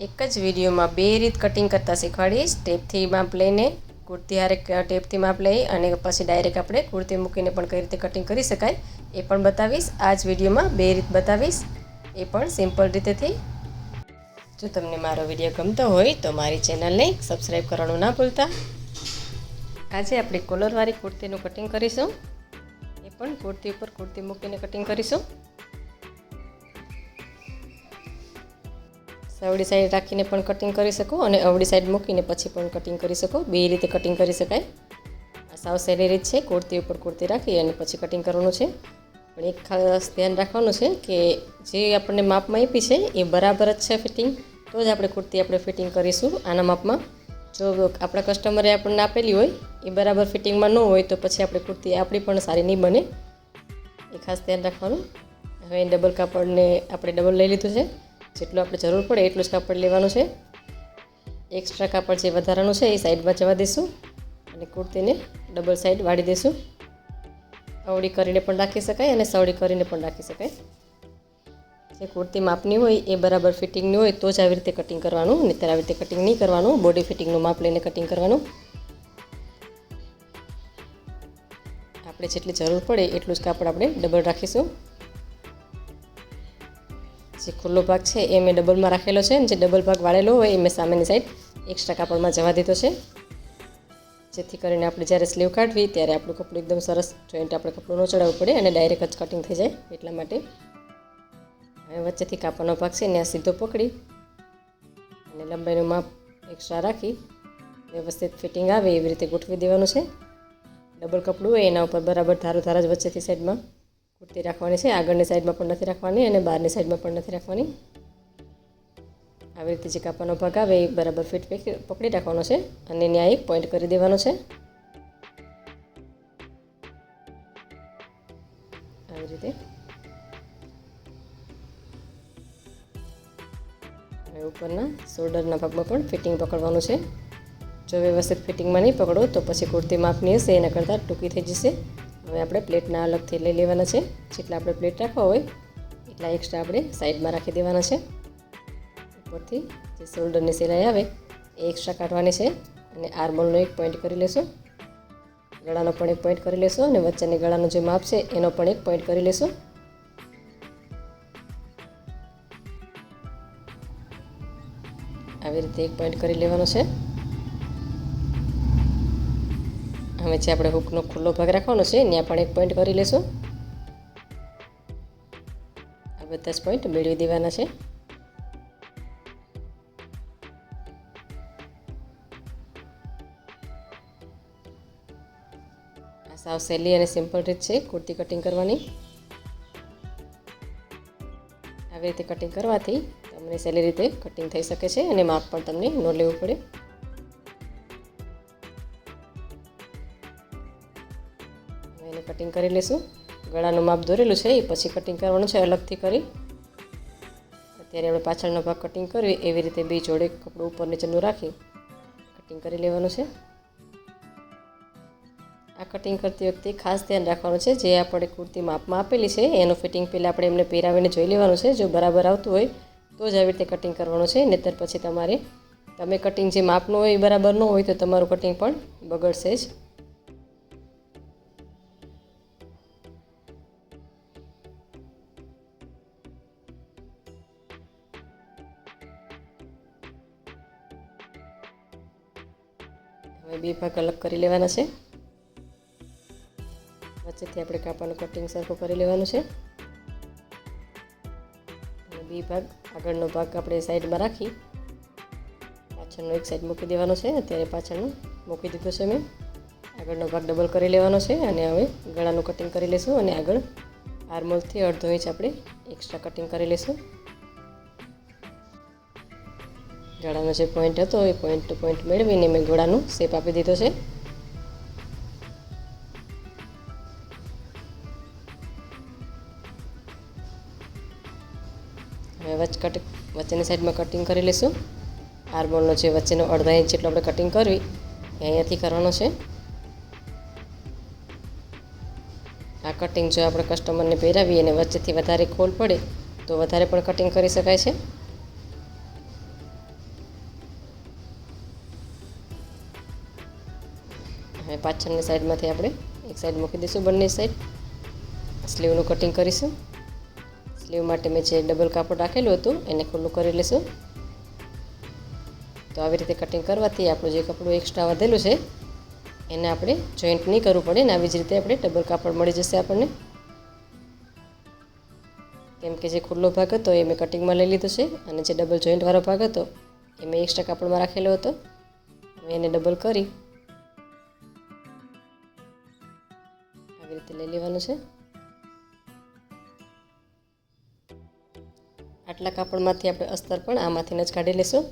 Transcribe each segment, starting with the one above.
એક જ વિડીયોમાં બે રીત કટિંગ કરતાં શીખવાડીશ. ટેપથી માપ લઈને કુર્તી હારે ટેપથી માપ લઈ અને પછી ડાયરેક્ટ આપણે કુર્તી મૂકીને પણ કઈ રીતે કટિંગ કરી શકાય એ પણ બતાવીશ. આ જ વિડીયોમાં બે રીત બતાવીશ, એ પણ સિમ્પલ રીતેથી. જો તમને મારો વિડીયો ગમતો હોય તો મારી ચેનલને સબસ્ક્રાઈબ કરવાનું ના ભૂલતા. આજે આપણે કોલરવાળી કુર્તીનું કટિંગ કરીશું, એ પણ કુર્તી ઉપર કુર્તી મૂકીને કટિંગ કરીશું. અવળી સાઈડ રાખીને પણ કટિંગ કરી શકો અને અવળી સાઈડ મૂકીને પછી પણ કટિંગ કરી શકો. બે રીતે કટિંગ કરી શકાય. આ સાવ સહેલી રીત છે. કુર્તી ઉપર કુર્તી રાખી અને પછી કટિંગ કરવાનું છે. પણ એક ખાસ ધ્યાન રાખવાનું છે કે જે આપણને માપમાં આપી છે એ બરાબર જ છે ફિટિંગ, તો જ આપણે કુર્તી ફિટિંગ કરીશું આના માપમાં. જો આપણા કસ્ટમરે આપણને આપેલી હોય એ બરાબર ફિટિંગમાં ન હોય તો પછી આપણે કુર્તી આપણી પણ સારી નહીં બને. એ ખાસ ધ્યાન રાખવાનું. હવે ડબલ કાપડને આપણે ડબલ લઈ લીધું છે. જેટલું આપણે જરૂર પડે એટલું જ કાપડ લેવાનું છે. એક્સ્ટ્રા કાપડ જે વધારાનું છે એ સાઈડમાં જવા દઈશું અને કુર્તીને ડબલ સાઈડ વાળી દઈશું. અવળી કરીને પણ રાખી શકાય અને સવળી કરીને પણ રાખી શકાય. જે કુર્તી માપની હોય એ બરાબર ફિટિંગની હોય તો જ આવી રીતે કટિંગ કરવાનું, નહીંતર આવી રીતે કટિંગ નહીં કરવાનું. બોડી ફિટિંગનું માપ લઈને કટિંગ કરવાનું. આપણે જેટલી જરૂર પડે એટલું જ કાપડ આપણે ડબલ રાખીશું. જે ખુલ્લો ભાગ છે એ મેં ડબલમાં રાખેલો છે અને જે ડબલ ભાગ વાળેલો હોય એ મેં સામેની સાઈડ એક્સ્ટ્રા કાપડમાં જવા દીધો છે, જેથી કરીને આપણે જ્યારે સ્લીવ કાઢવી ત્યારે આપણું કપડું એકદમ સરસ જોઈન્ટ આપણે કપડું ન ચડાવવું પડે અને ડાયરેક્ટ જ કટિંગ થઈ જાય એટલા માટે. હવે વચ્ચેથી કાપડનો ભાગ છે ને આ સીધો પકડી અને લંબાઈનું માપ એક્સ્ટ્રા રાખી વ્યવસ્થિત ફિટિંગ આવે એવી રીતે ગોઠવી દેવાનું છે. ડબલ કપડું હોય એના ઉપર બરાબર ધાર જ વચ્ચેથી સાઈડમાં કુર્તી રાખવાની છે. આગળની સાઈડમાં પણ નથી રાખવાની અને બહારની સાઈડમાં પણ નથી રાખવાની. આવી રીતે જે કાપવાનો ભાગ આવે એ બરાબર ફિટ પકડી રાખવાનો છે અને ત્યાં એક પોઈન્ટ કરી દેવાનો છે. આવી રીતે હવે ઉપરના શોલ્ડરના ભાગમાં પણ ફિટિંગ પકડવાનું છે. જો વ્યવસ્થિત ફિટિંગમાં નહીં પકડો તો પછી કુર્તી માપની હશે એના કરતાં ટૂંકી થઈ જશે. હવે આપણે પ્લેટના અલગથી લઈ લેવાના છે. જેટલા આપણે પ્લેટ રાખવા હોય એટલા એક્સ્ટ્રા આપણે સાઈડમાં રાખી દેવાના છે. ઉપરથી જે શોલ્ડરની સિલાઈ આવે એ એક્સ્ટ્રા કાઢવાની છે અને આર્મોલનો એક પોઈન્ટ કરી લેશું. ગળાનો પણ એક પોઈન્ટ કરી લેશું અને વચ્ચેની ગળાનું જે માપ છે એનો પણ એક પોઈન્ટ કરી લેશું. આવી રીતે એક પોઈન્ટ કરી લેવાનો છે. હવે જે આપણે હૂકનો ખુલ્લો ભાગ રાખવાનો છે ત્યાં પણ એક પોઈન્ટ કરી લેશું. આ બધા જ પોઈન્ટ મેળવી દેવાના છે. આ સાવ સહેલી અને સિમ્પલ રીત છે કુર્તી કટિંગ કરવાની. આવી રીતે કટિંગ કરવાથી તમને સહેલી રીતે કટિંગ થઈ શકે છે અને માપ પણ તમને ન લેવું પડે. એને કટિંગ કરી લઈશું. ગળાનું માપ દોરેલું છે એ પછી કટિંગ કરવાનું છે અલગથી કરી. અત્યારે આપણે પાછળનો ભાગ કટિંગ કરવી એવી રીતે બે જોડે કપડું ઉપર નીચેનું રાખી કટિંગ કરી લેવાનું છે. આ કટિંગ કરતી વખતે ખાસ ધ્યાન રાખવાનું છે જે આપણે કુર્તી માપમાં આપેલી છે એનું ફિટિંગ પહેલાં આપણે એમને પહેરાવીને જોઈ લેવાનું છે. જો બરાબર આવતું હોય તો જ આવી રીતે કટિંગ કરવાનું છે, નહીંતર પછી તમે કટિંગ જે માપનું હોય એ બરાબર ન હોય તો તમારું કટિંગ પણ બગડશે જ. હવે બે ભાગ અલગ કરી લેવાના છે. વચ્ચેથી આપણે કાપડનું કટિંગ સરખું કરી લેવાનું છે. અને બે ભાગ આગળનો ભાગ આપણે સાઈડમાં રાખી પાછળનો એક સાઈડ મૂકી દેવાનો છે. અત્યારે પાછળનું મૂકી દીધું છે મેં. આગળનો ભાગ ડબલ કરી લેવાનો છે અને હવે ગળાનું કટિંગ કરી લઈશું અને આગળ આર્મોલથી અડધો ઇંચ આપણે એક્સ્ટ્રા કટિંગ કરી લઈશું. ગળાનો જે પોઈન્ટ હતો એ પોઈન્ટ ટુ પોઈન્ટ મેળવીને મેં ગળાનું શેપ આપી દીધો છે. હવે વચ્ચેની સાઈડમાં કટિંગ કરી લઈશું. આર્મોલનો જે વચ્ચેનો અડધા ઇંચ જેટલો આપણે કટિંગ કરવી એ અહીંયાથી કરવાનો છે. આ કટિંગ જો આપણે કસ્ટમરને પહેરાવીએ અને વચ્ચેથી વધારે ખોલ પડે તો વધારે પણ કટિંગ કરી શકાય છે. હવે પાછળની સાઈડમાંથી આપણે એક સાઈડ મૂકી દઈશું, બંને સાઈડ સ્લીવનું કટિંગ કરીશું. સ્લીવ માટે મેં જે ડબલ કાપડ રાખેલું હતું એને ખુલ્લું કરી લઈશું. તો આવી રીતે કટિંગ કરવાથી આપણું જે કપડું એક્સ્ટ્રા વધેલું છે એને આપણે જોઈન્ટ નહીં કરવું પડે ને આવી જ રીતે આપણે ડબલ કાપડ મળી જશે આપણને. કેમ કે જે ખુલ્લો ભાગ હતો એ મેં કટિંગમાં લઈ લીધો છે અને જે ડબલ જોઈન્ટવાળો ભાગ હતો એ મેં એક્સ્ટ્રા કાપડમાં રાખેલો હતો. હવે એને ડબલ કરી આવી રીતે લઈ લેવાનું છે. આટલા કાપડમાંથી આપણે અસ્તર પણ આમાંથી જ કાઢી લઈશું.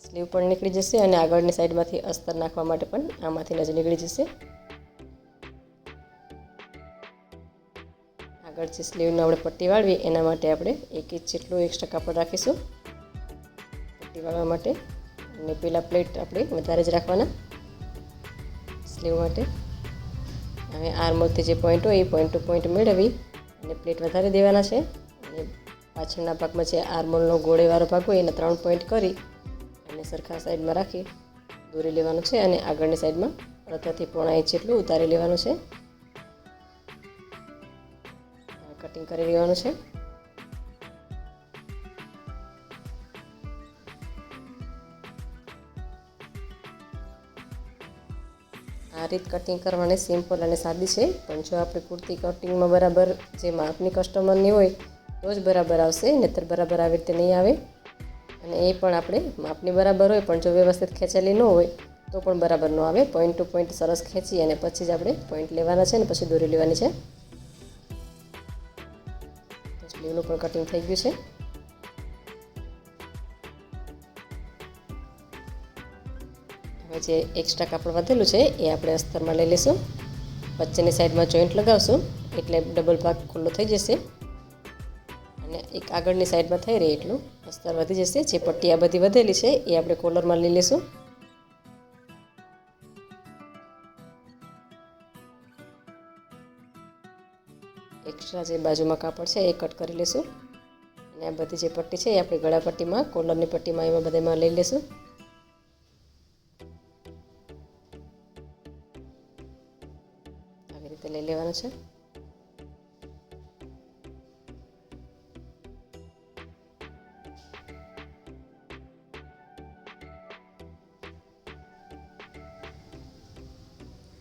સ્લીવ પણ નીકળી જશે અને આગળની સાઈડમાંથી અસ્તર નાખવા માટે પણ આમાંથી જ નીકળી જશે. આગળ જે સ્લીવને આપણે પટ્ટી વાળવી એના માટે આપણે 1 ઇંચ જેટલું એક્સ્ટ્રા કાપડ રાખીશું પટ્ટી વાળવા માટે. અને પેલા પ્લેટ આપણે વધારે જ રાખવાના સ્લીવ માટે. હવે આર્મોલથી જે પોઈન્ટ હોય એ પોઈન્ટ ટુ પોઈન્ટ મેળવી અને પ્લેટ વધારે દેવાના છે. અને પાછળના ભાગમાં જે આર્મોલનો ગોળેવાળો ભાગ હોય એને 3 પોઈન્ટ કરી અને સરખા સાઈડમાં રાખી દોરી લેવાનું છે. અને આગળની સાઈડમાં અડધાથી પોણા ઇંચ જેટલું ઉતારી લેવાનું છે. કટિંગ કરી લેવાનું છે. આ રીત કટિંગ કરવાની સિમ્પલ અને સાદી છે, પણ જો આપણે કુર્તી કટિંગમાં બરાબર જે માપની કસ્ટમરની હોય તો જ બરાબર આવશે, નહીંતર બરાબર આવી રીતે નહીં આવે. અને એ પણ આપણે માપની બરાબર હોય પણ જો વ્યવસ્થિત ખેંચેલી ન હોય તો પણ બરાબર ન આવે. પોઈન્ટ ટુ પોઈન્ટ સરસ ખેંચી અને પછી જ આપણે પોઈન્ટ લેવાના છે અને પછી દોરી લેવાની છે. તો સ્લીવનું પણ કટિંગ થઈ ગયું છે. હવે જે એક્સ્ટ્રા કાપડ વધેલું છે એ આપણે અસ્તરમાં લઈ લઈશું. વચ્ચેની સાઈડમાં જોઈન્ટ લગાવશું એટલે ડબલ ભાગ ખુલ્લો થઈ જશે અને એક આગળની સાઈડમાં થઈ રહી એટલું અસ્તર વધી જશે. જે પટ્ટી આ બધી વધેલી છે એ આપણે કોલરમાં લઈ લઈશું. એક્સ્ટ્રા જે બાજુમાં કાપડ છે એ કટ કરી લઈશું અને આ બધી જે પટ્ટી છે એ આપણે ગળા પટ્ટીમાં, કોલરની પટ્ટીમાં એમાં બધામાં લઈ લઈશું. આવી રીતે લઈ લેવાનું છે.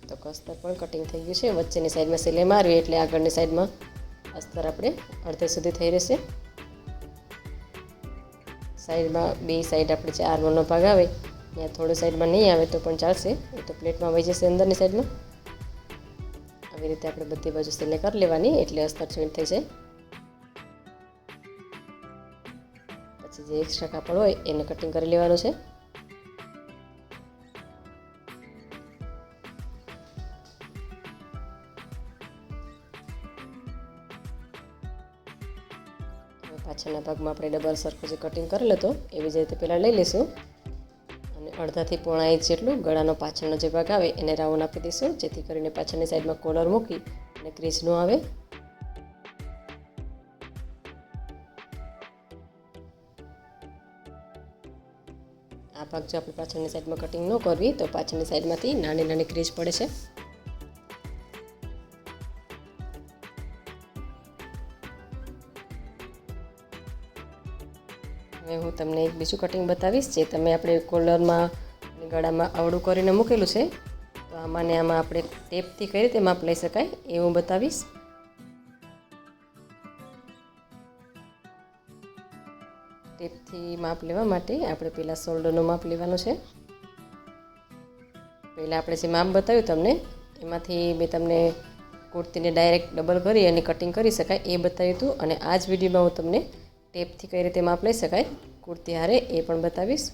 તો અસ્તર પણ કટિંગ થઈ ગયું છે. વચ્ચેની સાઈડમાં સિલાઈ મારવી એટલે આગળની સાઈડમાં અસ્તર આપણે અડધે સુધી થઈ રહેશે. સાઈડમાં બે સાઈડ આપણે જે આર્મોલનો ભાગ આવે ત્યાં થોડી સાઈડમાં નહીં આવે તો પણ ચાલશે, એ તો પ્લેટમાં વહી જશે અંદરની સાઈડમાં. આવી રીતે આપણે બધી બાજુ સિલાઈ કરી લેવાની એટલે અસ્તર જોઈન્ટ થઈ જાય. પછી જે એક્સ્ટ્રા કાપડ હોય એને કટિંગ કરી લેવાનું છે. પાછળના ભાગમાં આપણે ડબલ સરખું જે કટિંગ કરેલું હતું એવી જ રીતે પહેલાં લઈ લઈશું અને અડધાથી પોણા ઇંચ જેટલું ગળાનો પાછળનો જે ભાગ આવે એને રાઉન્ડ આપી દઈશું, જેથી કરીને પાછળની સાઈડમાં કોલર મૂકી અને ક્રીઝ ન આવે. આ ભાગ જો આપણે પાછળની સાઈડમાં કટિંગ ન કરવી તો પાછળની સાઈડમાંથી નાની નાની ક્રીઝ પડે છે. હવે હું તમને એક બીજું કટિંગ બતાવીશ જે તમે આપણે કોલરમાં ગળામાં અવળું કરીને મૂકેલું છે. તો આમાં ને આમાં આપણે ટેપથી કઈ રીતે માપ લઈ શકાય એ હું બતાવીશ. ટેપથી માપ લેવા માટે આપણે પહેલાં શોલ્ડરનું માપ લેવાનું છે. પહેલાં આપણે જે માપ બતાવ્યું તમને એમાંથી મેં તમને કુર્તીને ડાયરેક્ટ ડબલ કરી અને કટિંગ કરી શકાય એ બતાવ્યું હતું, અને આ જ વિડીયોમાં હું તમને ટેપથી કઈ રીતે માપ લઈ શકાય કુર્તી હારે એ પણ બતાવીશ.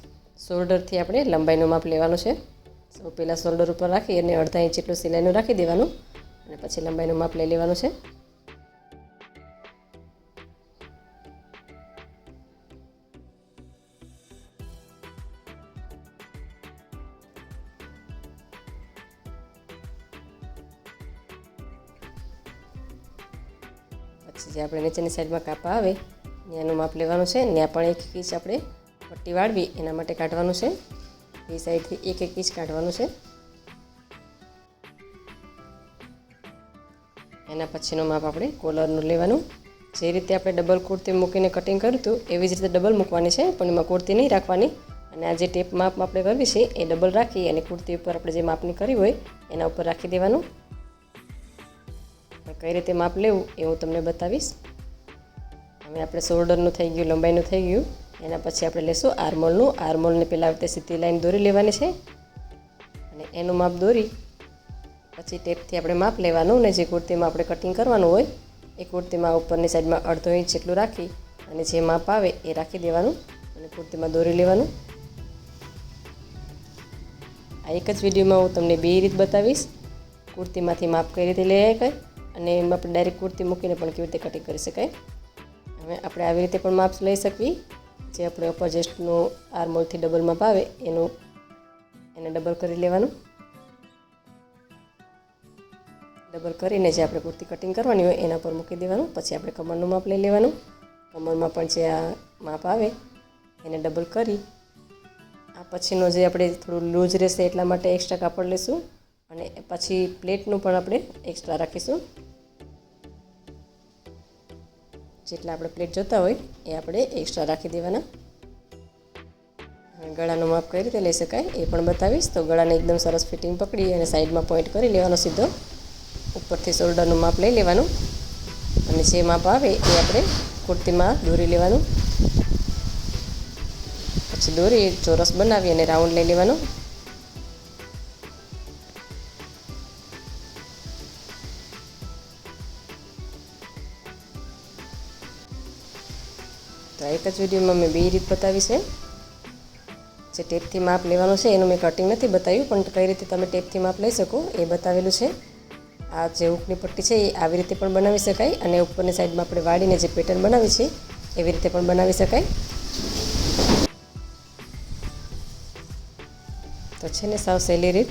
શોલ્ડરથી આપણે લંબાઈનું માપ લેવાનું છે. તો પહેલાં શોલ્ડર ઉપર રાખી અને અડધા ઇંચ જેટલું સિલાઈનું રાખી દેવાનું અને પછી લંબાઈનું માપ લઈ લેવાનું છે. પછી જે આપણે નીચેની સાઈડમાં કાપા આવે ત્યાંનું માપ લેવાનું છે. ત્યાં પણ 1 ઇંચ આપણે પટ્ટી વાળવી એના માટે કાઢવાનું છે. બે સાઈડથી એક ઇંચ કાઢવાનું છે. એના પછીનો માપ આપણે કોલરનું લેવાનું. જે રીતે આપણે ડબલ કુર્તી મૂકીને કટિંગ કર્યું હતું એવી જ રીતે ડબલ મૂકવાની છે, પણ એમાં કુર્તી નહીં રાખવાની. અને આ જે ટેપ માપ આપણે કરવી છે એ ડબલ રાખી અને કુર્તી ઉપર આપણે જે માપની કરી હોય એના ઉપર રાખી દેવાનું. કઈ રીતે માપ લેવું એ હું તમને બતાવીશ. હવે આપણે શોલ્ડરનું થઈ ગયું, લંબાઈનું થઈ ગયું. એના પછી આપણે લેશું આર્મોલનું. આર્મોલને પહેલાં આવી રીતે સીધી લાઈન દોરી લેવાની છે અને એનું માપ દોરી પછી ટેપથી આપણે માપ લેવાનું. ને જે કુર્તીમાં આપણે કટિંગ કરવાનું હોય એ કુર્તીમાં ઉપરની સાઈડમાં અડધો ઇંચ જેટલું રાખી અને જે માપ આવે એ રાખી દેવાનું અને કુર્તીમાં દોરી લેવાનું. આ એક જ વિડીયોમાં હું તમને બે રીત બતાવીશ, કુર્તીમાંથી માપ કઈ રીતે લઈ શકાય અને એમાં આપણે ડાયરેક્ટ કુર્તી મૂકીને પણ કેવી રીતે કટિંગ કરી શકાય. હવે આપણે આવી રીતે પણ માપ લઈ શકવી. જે આપણે અપર ચેસ્ટનું આર્મોલથી ડબલ માપ આવે એને ડબલ કરી લેવાનું. ડબલ કરીને જે આપણે કુર્તી કટિંગ કરવાની હોય એના પર મૂકી દેવાનું. પછી આપણે કમરનું માપ લઈ લેવાનું. કમરમાં પણ જે આ માપ આવે એને ડબલ કરી આ પછીનો જે આપણે થોડું લૂઝ રહેશે એટલા માટે એક્સ્ટ્રા કાપડ લઈશું અને પછી પ્લેટનું પણ આપણે એક્સ્ટ્રા રાખીશું. જેટલા આપણે પ્લેટ જોતા હોય એ આપણે એક્સ્ટ્રા રાખી દેવાના. ગળાનું માપ કઈ રીતે લઈ શકાય એ પણ બતાવીશ. તો ગળાને એકદમ સરસ ફિટિંગ પકડી અને સાઈડમાં પોઈન્ટ કરી લેવાનો સીધો. ઉપરથી શોલ્ડરનું માપ લઈ લેવાનું અને જે માપ આવે એ આપણે કુર્તીમાં દોરી લેવાનું. પછી દોરી ચોરસ બનાવી અને રાઉન્ડ લઈ લેવાનું. તો એક જ વિડીયોમાં મેં બે રીત બતાવી છે. જે ટેપથી માપ લેવાનું છે એનું મેં કટિંગ નથી બતાવ્યું, પણ કઈ રીતે તમે ટેપથી માપ લઈ શકો એ બતાવેલું છે. આ જે હુકની પટ્ટી છે એ આવી રીતે પણ બનાવી શકાય અને ઉપરની સાઈડમાં આપણે વાળીને જે પેટર્ન બનાવી છે એવી રીતે પણ બનાવી શકાય. તો છે ને સાવ સહેલી રીત.